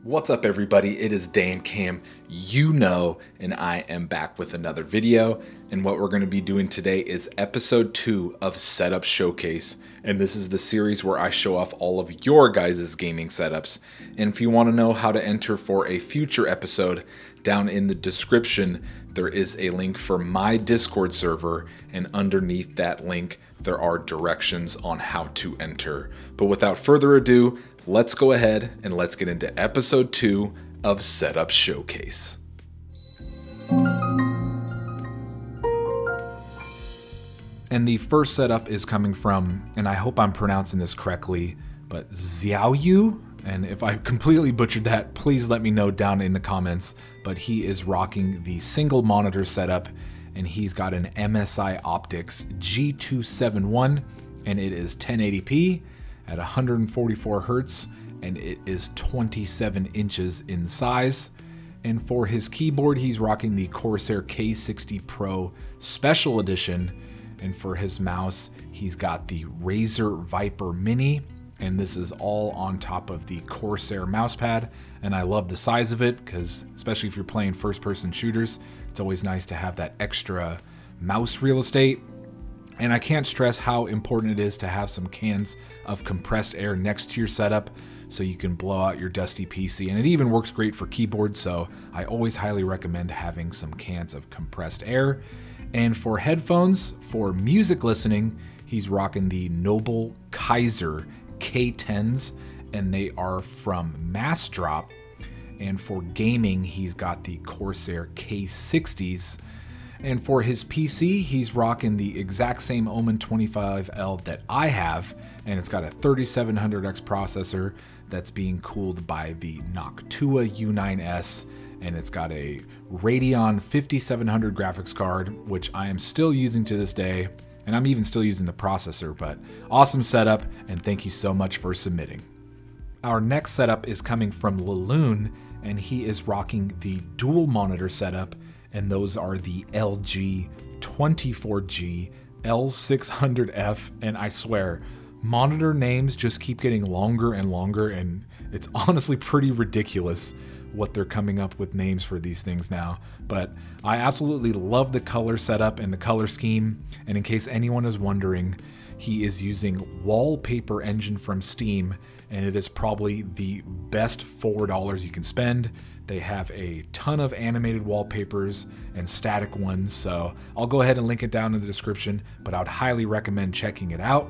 What's up everybody, it is Dankamyouknow and I am back with another video, and what we're going to be doing today is episode 2 of Setup Showcase, and this is the series where I show off all of your guys' gaming setups. And if you want to know how to enter for a future episode, down in the description there is a link for my Discord server, and underneath that link there are directions on how to enter. But without further ado, let's go ahead and let's get into episode 2 of Setup Showcase. And the first setup is coming from, and I hope I'm pronouncing this correctly, but Xiaoyu. And if I completely butchered that, please let me know down in the comments. But he is rocking the single monitor setup, and he's got an MSI Optics G271, and it is 1080p at 144 Hertz, and it is 27 inches in size. And for his keyboard, he's rocking the Corsair K60 Pro Special Edition. And for his mouse, he's got the Razer Viper Mini, and this is all on top of the Corsair mousepad. And I love the size of it because, especially if you're playing first-person shooters, it's always nice to have that extra mouse real estate. And I can't stress how important it is to have some cans of compressed air next to your setup so you can blow out your dusty PC. And it even works great for keyboards, so I always highly recommend having some cans of compressed air. And for headphones, for music listening, he's rocking the Noble Kaiser K10s, and they are from Massdrop. And for gaming, he's got the Corsair K60s. And for his PC, he's rocking the exact same Omen 25L that I have, and it's got a 3700X processor that's being cooled by the Noctua U9S, and it's got a Radeon 5700 graphics card, which I am still using to this day, and I'm even still using the processor. But awesome setup, and thank you so much for submitting. Our next setup is coming from Laloon, and he is rocking the dual monitor setup, and those are the LG 24G L600F, and I swear, monitor names just keep getting longer and longer, and it's honestly pretty ridiculous what they're coming up with names for these things now. But I absolutely love the color setup and the color scheme, and in case anyone is wondering, he is using Wallpaper Engine from Steam, and it is probably the best $4 you can spend. They have a ton of animated wallpapers and static ones, so I'll go ahead and link it down in the description, but I would highly recommend checking it out.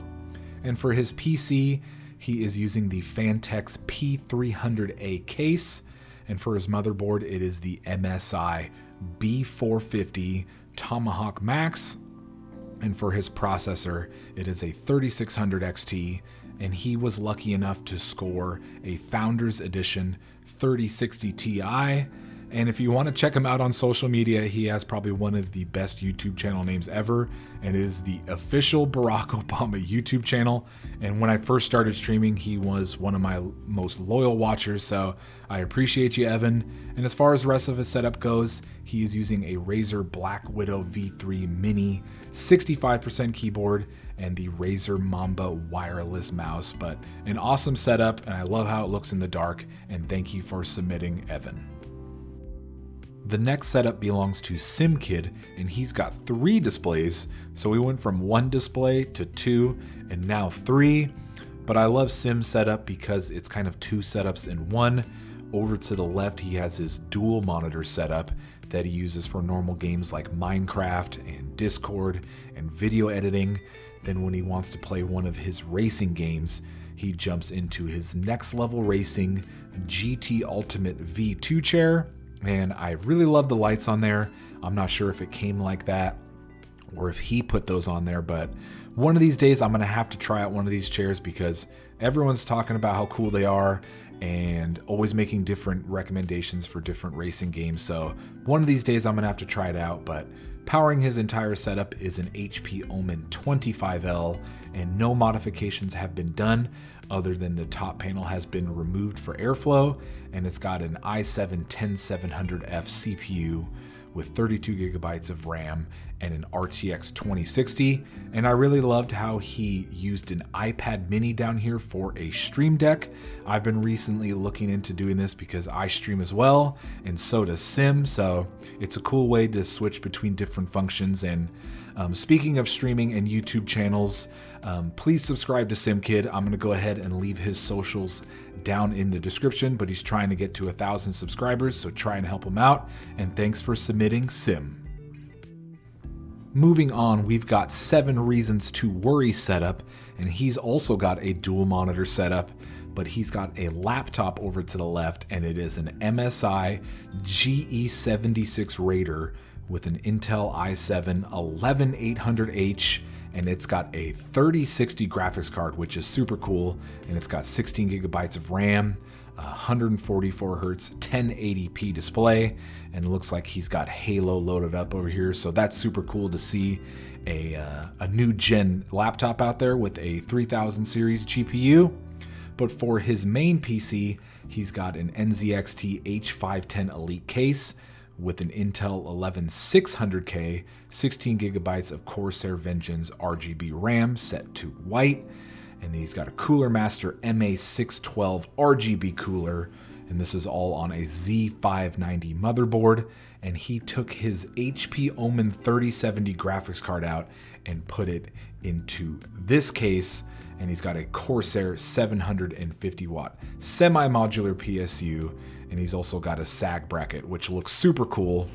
And for his PC, he is using the Fantex P300A case, and for his motherboard, it is the MSI B450 Tomahawk Max. And for his processor, it is a 3600 XT, and he was lucky enough to score a Founders Edition 3060 Ti. And if you want to check him out on social media, he has probably one of the best YouTube channel names ever, and it is the official Barack Obama YouTube channel. And when I first started streaming, he was one of my most loyal watchers, so I appreciate you, Evan. And as far as the rest of his setup goes, he is using a Razer Black Widow V3 Mini 65% keyboard and the Razer Mamba wireless mouse. But an awesome setup, and I love how it looks in the dark, and thank you for submitting, Evan. The next setup belongs to SimKid, and he's got 3 displays. So we went from 1 display to 2 and now 3. But I love Sim's setup because it's kind of 2 setups in one. Over to the left, he has his dual monitor setup that he uses for normal games like Minecraft and Discord and video editing. Then when he wants to play one of his racing games, he jumps into his Next Level Racing GT Ultimate V2 chair. And I really love the lights on there. I'm not sure if it came like that or if he put those on there, but one of these days I'm gonna have to try out one of these chairs because everyone's talking about how cool they are and always making different recommendations for different racing games. So one of these days I'm gonna have to try it out. But powering his entire setup is an HP Omen 25L, and no modifications have been done other than the top panel has been removed for airflow, and it's got an i7 10700F CPU with 32 gigabytes of RAM and an RTX 2060. And I really loved how he used an iPad mini down here for a stream deck. I've been recently looking into doing this because I stream as well, and so does Sim, so it's a cool way to switch between different functions. And speaking of streaming and YouTube channels, please subscribe to SimKid. I'm going to go ahead and leave his socials down in the description, but he's trying to get to 1,000 subscribers, so try and help him out. And thanks for submitting, Sim. Moving on, we've got 7 Reasons to Worry setup, and he's also got a dual monitor setup, but he's got a laptop over to the left, and it is an MSI GE76 Raider with an Intel i7 11800H, and it's got a 3060 graphics card, which is super cool, and it's got 16 gigabytes of RAM, 144 hertz 1080p display, and it looks like he's got Halo loaded up over here, so that's super cool to see a new gen laptop out there with a 3000 series GPU. But for his main PC, he's got an NZXT H510 Elite case with an Intel 11600K, 16 gigabytes of Corsair Vengeance RGB RAM set to white, and he's got a Cooler Master MA612 RGB cooler, and this is all on a Z590 motherboard. And he took his HP Omen 3070 graphics card out and put it into this case, and he's got a Corsair 750 watt semi-modular PSU, and he's also got a SAG bracket, which looks super cool,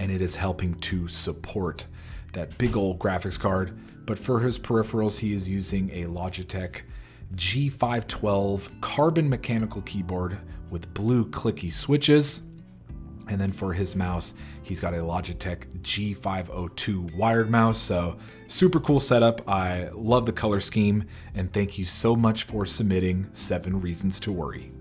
and it is helping to support that big old graphics card. But for his peripherals, he is using a Logitech G512 carbon mechanical keyboard with blue clicky switches. And then for his mouse, he's got a Logitech G502 wired mouse. So super cool setup. I love the color scheme, and thank you so much for submitting 7 Reasons to Worry.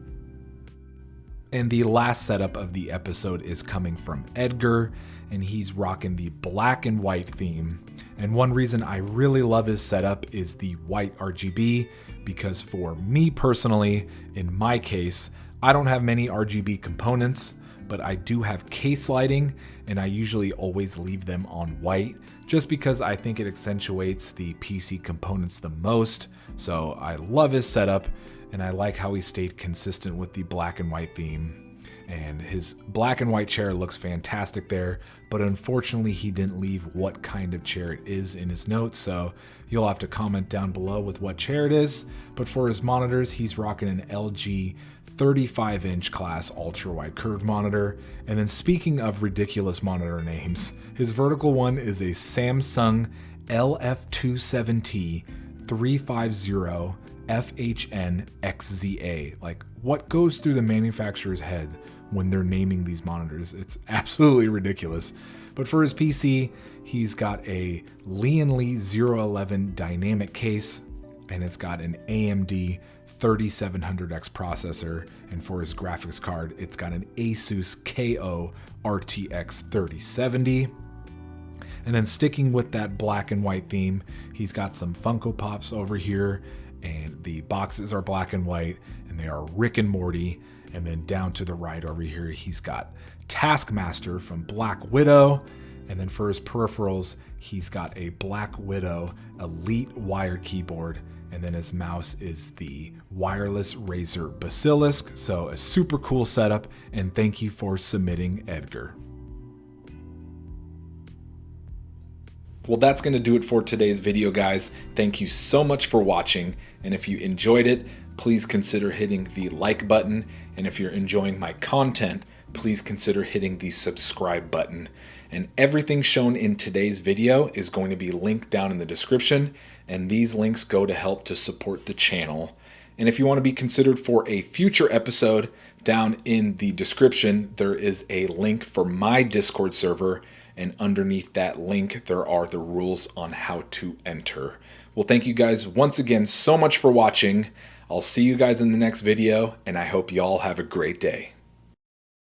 And the last setup of the episode is coming from Edgar, and he's rocking the black and white theme. And one reason I really love his setup is the white RGB, because for me personally, in my case, I don't have many RGB components, but I do have case lighting, and I usually always leave them on white just because I think it accentuates the PC components the most. So I love his setup, and I like how he stayed consistent with the black and white theme. And his black and white chair looks fantastic there, but unfortunately he didn't leave what kind of chair it is in his notes, so you'll have to comment down below with what chair it is. But for his monitors, he's rocking an LG 35-inch class ultra-wide curved monitor. And then speaking of ridiculous monitor names, his vertical one is a Samsung LF270 350 FHN XZA. Like, what goes through the manufacturer's head when they're naming these monitors? It's absolutely ridiculous. But for his PC, he's got a Lee 011 dynamic case, and it's got an AMD 3700X processor. And for his graphics card, it's got an Asus KO RTX 3070. And then sticking with that black and white theme, he's got some Funko Pops over here, and the boxes are black and white, and they are Rick and Morty. And then down to the right over here, he's got Taskmaster from Black Widow. And then for his peripherals, he's got a Black Widow Elite wired keyboard. And then his mouse is the wireless Razer Basilisk. So a super cool setup, and thank you for submitting, Edgar. Well, that's going to do it for today's video, guys. Thank you so much for watching, and if you enjoyed it, please consider hitting the like button, and if you're enjoying my content, please consider hitting the subscribe button. And everything shown in today's video is going to be linked down in the description, and these links go to help to support the channel. And if you want to be considered for a future episode, down in the description there is a link for my Discord server, and underneath that link there are the rules on how to enter. Well, thank you guys once again so much for watching. I'll see you guys in the next video, and I hope you all have a great day.